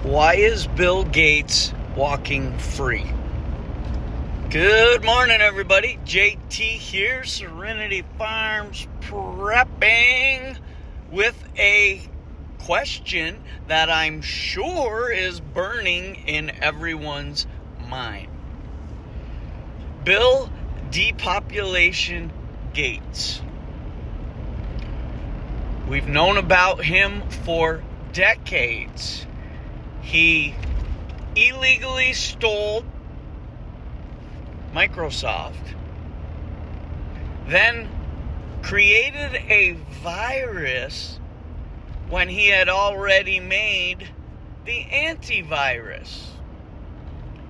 Why is Bill Gates walking free? Good morning, everybody. JT here, Serenity Farms prepping with a question that I'm sure is burning in everyone's mind. Bill Depopulation Gates. We've known about him for decades. He illegally stole Microsoft, then created a virus when he had already made the antivirus.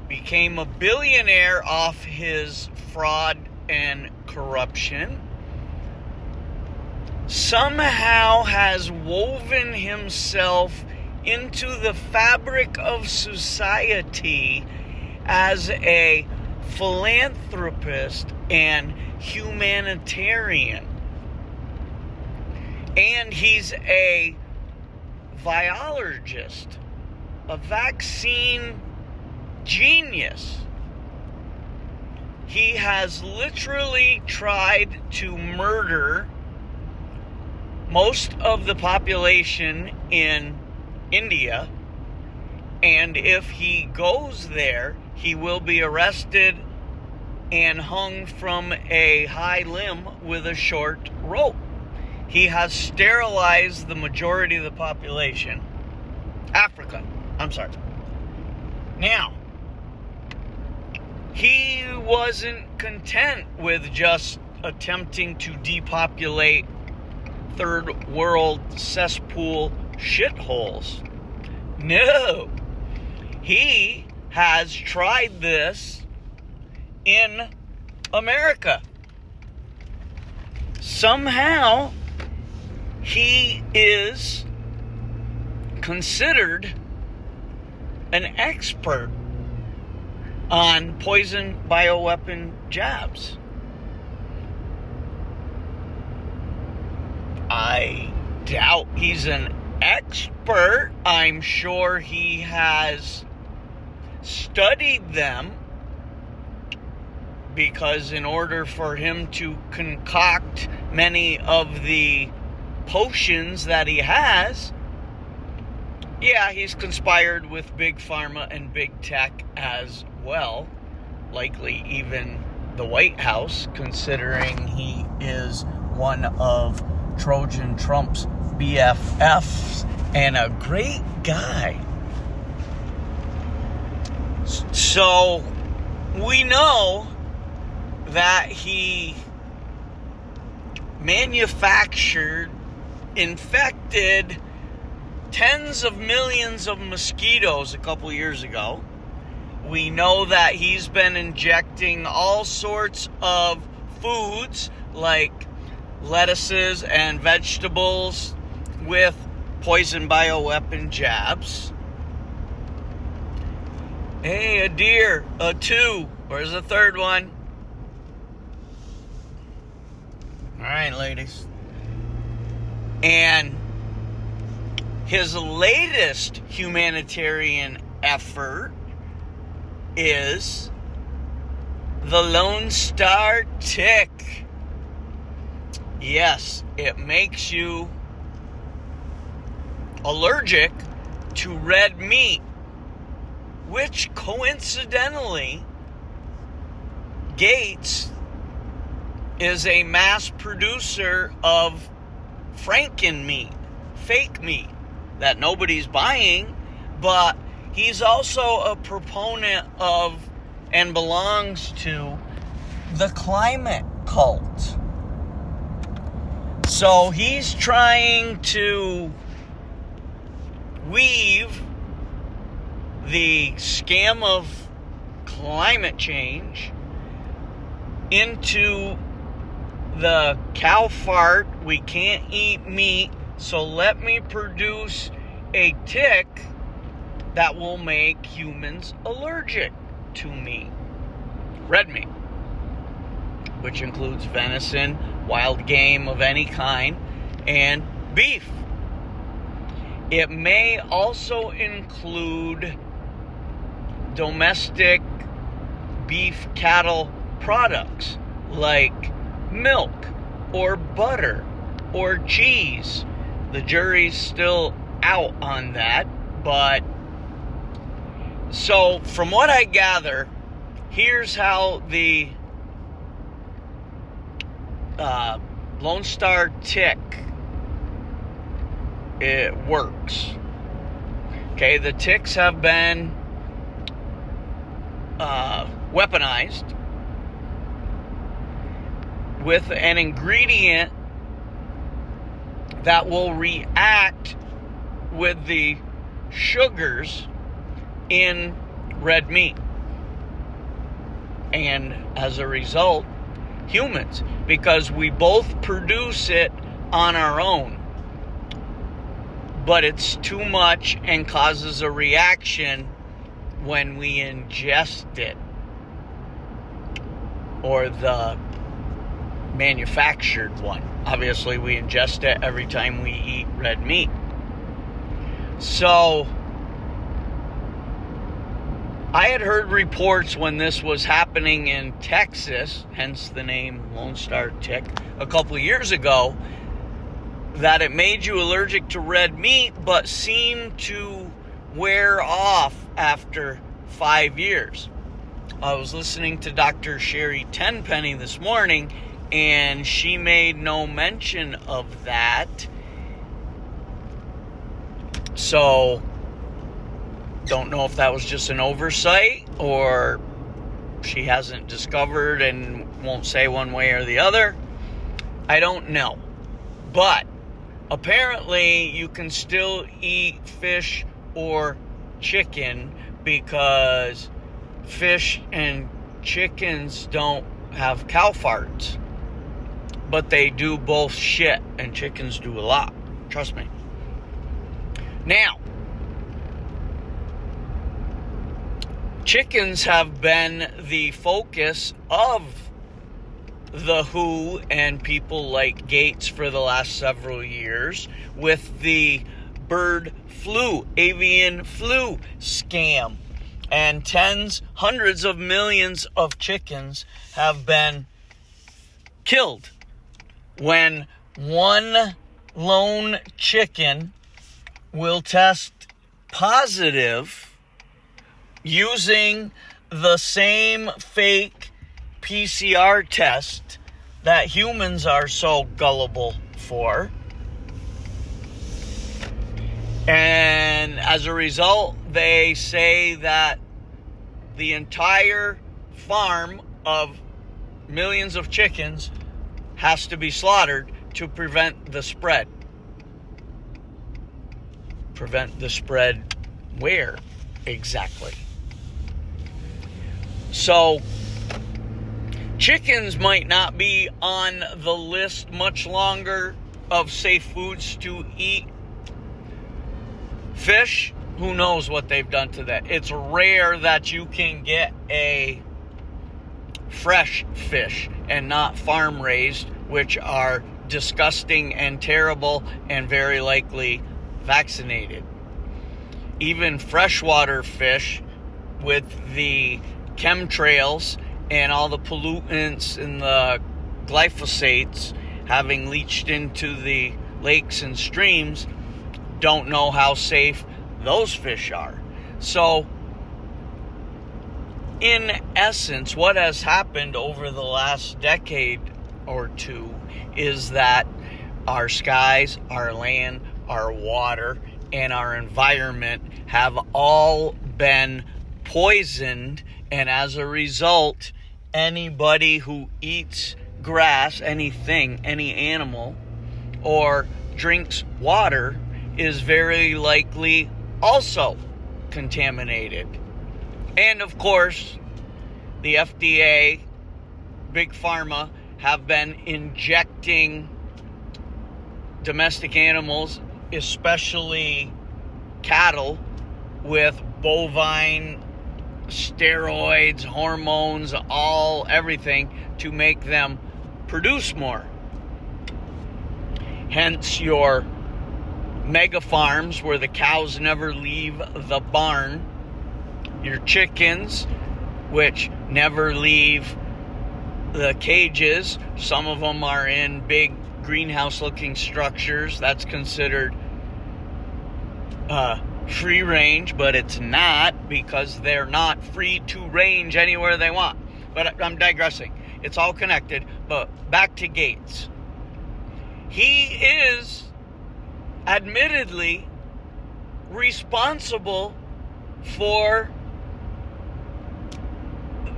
Became a billionaire off his fraud and corruption. Somehow has woven himself into the fabric of society as a philanthropist and humanitarian. And he's a virologist, a vaccine genius. He has literally tried to murder most of the population in India, and if he goes there, he will be arrested and hung from a high limb with a short rope. He has sterilized the majority of the population. Africa, I'm sorry. Now, he wasn't content with just attempting to depopulate third world cesspool shitholes. No. He has tried this in America. Somehow, he is considered an expert on poison bioweapon jabs. I doubt he's an expert. I'm sure he has studied them, because in order for him to concoct many of the potions that he has, he's conspired with Big Pharma and Big Tech as well. Likely even the White House, considering he is one of Trojan Trump's BFFs and a great guy. So we know that he manufactured, infected tens of millions of mosquitoes a couple years ago. We know that he's been injecting all sorts of foods like lettuces and vegetables with poison bioweapon jabs. Hey, a deer, a two. Where's the third one? All right, ladies. And his latest humanitarian effort is the Lone Star tick. Yes, it makes you allergic to red meat, which coincidentally, Gates is a mass producer of Franken meat, fake meat, that nobody's buying, but he's also a proponent of and belongs to the climate cult. So he's trying to weave the scam of climate change into the cow fart, we can't eat meat, so let me produce a tick that will make humans allergic to meat. Red meat, which includes venison, wild game of any kind, and beef. It may also include domestic beef cattle products like milk or butter or cheese. The jury's still out on that, but so from what I gather, here's how the Lone Star tick it works. Okay, the ticks have been weaponized with an ingredient that will react with the sugars in red meat. And as a result, humans, because we both produce it on our own, but it's too much and causes a reaction when we ingest it, or the manufactured one. Obviously, we ingest it every time we eat red meat. So, I had heard reports when this was happening in Texas, hence the name Lone Star tick, a couple of years ago, that it made you allergic to red meat, but seemed to wear off after 5 years. I was listening to Dr. Sherry Tenpenny this morning, and she made no mention of that. So, don't know if that was just an oversight or she hasn't discovered and won't say one way or the other. I don't know. But apparently you can still eat fish or chicken, because fish and chickens don't have cow farts. But they do both shit, and chickens do a lot. Trust me. Now, chickens have been the focus of the WHO and people like Gates for the last several years with the bird flu, avian flu scam. And hundreds of millions of chickens have been killed when one lone chicken will test positive using the same fake PCR test that humans are so gullible for. And as a result, they say that the entire farm of millions of chickens has to be slaughtered to prevent the spread. Prevent the spread where exactly? So, chickens might not be on the list much longer of safe foods to eat. Fish, who knows what they've done to that. It's rare that you can get a fresh fish and not farm raised, which are disgusting and terrible and very likely vaccinated. Even freshwater fish, with the chemtrails and all the pollutants and the glyphosates having leached into the lakes and streams, don't know how safe those fish are. So, in essence, what has happened over the last decade or two is that our skies, our land, our water, and our environment have all been poisoned, and as a result, anybody who eats grass, anything, any animal, or drinks water is very likely also contaminated. And of course, the FDA, Big Pharma, have been injecting domestic animals, especially cattle, with bovine steroids, hormones, everything to make them produce more. Hence your mega farms where the cows never leave the barn, your chickens, which never leave the cages. Some of them are in big greenhouse-looking structures. That's considered free range, but it's not, because they're not free to range anywhere they want. But I'm digressing. It's all connected. But back to Gates. He is admittedly responsible for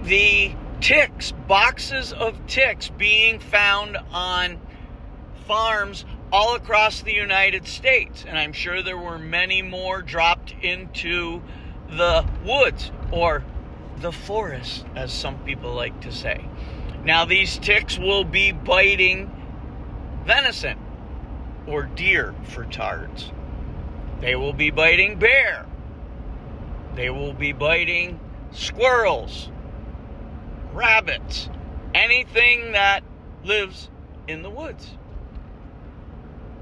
the ticks, boxes of ticks being found on farms all across the United States. And I'm sure there were many more dropped into the woods, or the forest, as some people like to say. Now, these ticks will be biting venison, or deer for tards. They will be biting bear. They will be biting squirrels, rabbits, anything that lives in the woods.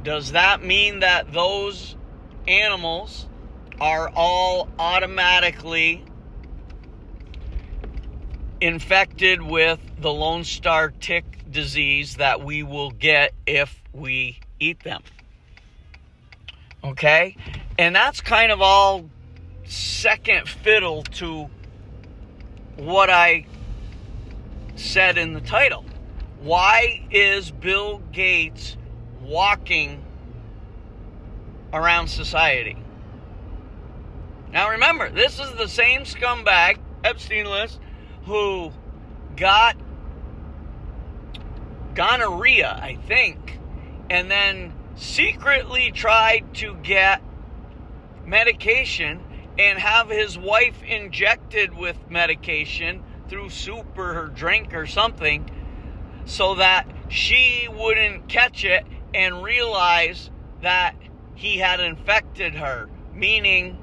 Does that mean that those animals are all automatically infected with the Lone Star tick disease that we will get if we eat them? Okay? And that's kind of all second fiddle to what I said in the title. Why is Bill Gates walking around society? Now remember, this is the same scumbag, Epstein list, who got gonorrhea, I think, and then secretly tried to get medication and have his wife injected with medication through soup or her drink or something, so that she wouldn't catch it and realize that he had infected her. Meaning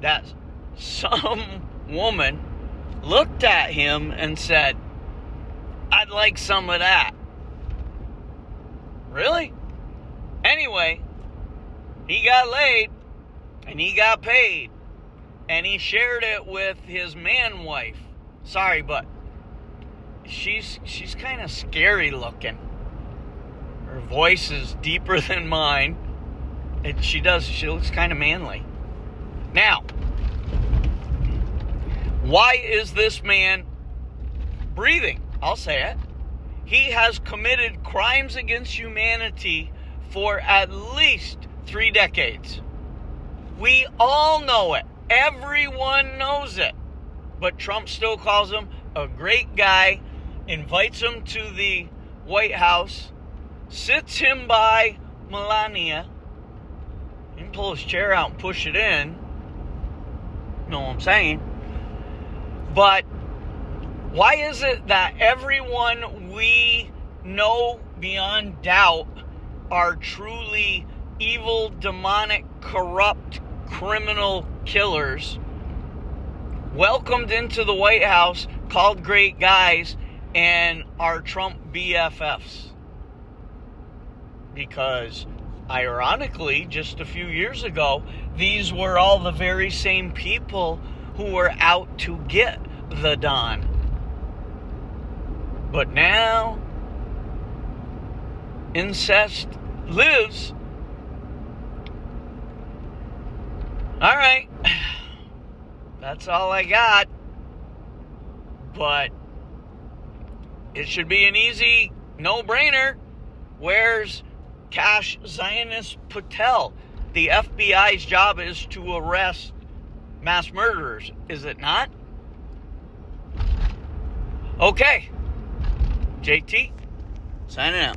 that some woman looked at him and said, "I'd like some of that." Really? Anyway, he got laid and he got paid, and he shared it with his man wife. Sorry, but she's kind of scary looking. Her voice is deeper than mine. And she looks kind of manly. Now, why is this man breathing? I'll say it. He has committed crimes against humanity for at least 3 decades. We all know it. Everyone knows it. But Trump still calls him a great guy, invites him to the White House, sits him by Melania, and pull his chair out and push it in. Know what I'm saying? But why is it that everyone we know beyond doubt are truly evil, demonic, corrupt, criminal killers welcomed into the White House, called great guys, and are Trump BFFs? Because, ironically, just a few years ago, these were all the very same people who were out to get the Don. But now, incest lives. All right. That's all I got. But it should be an easy no-brainer. Where's Kash Zionist Patel? The FBI's job is to arrest mass murderers, is it not? Okay. JT, signing out.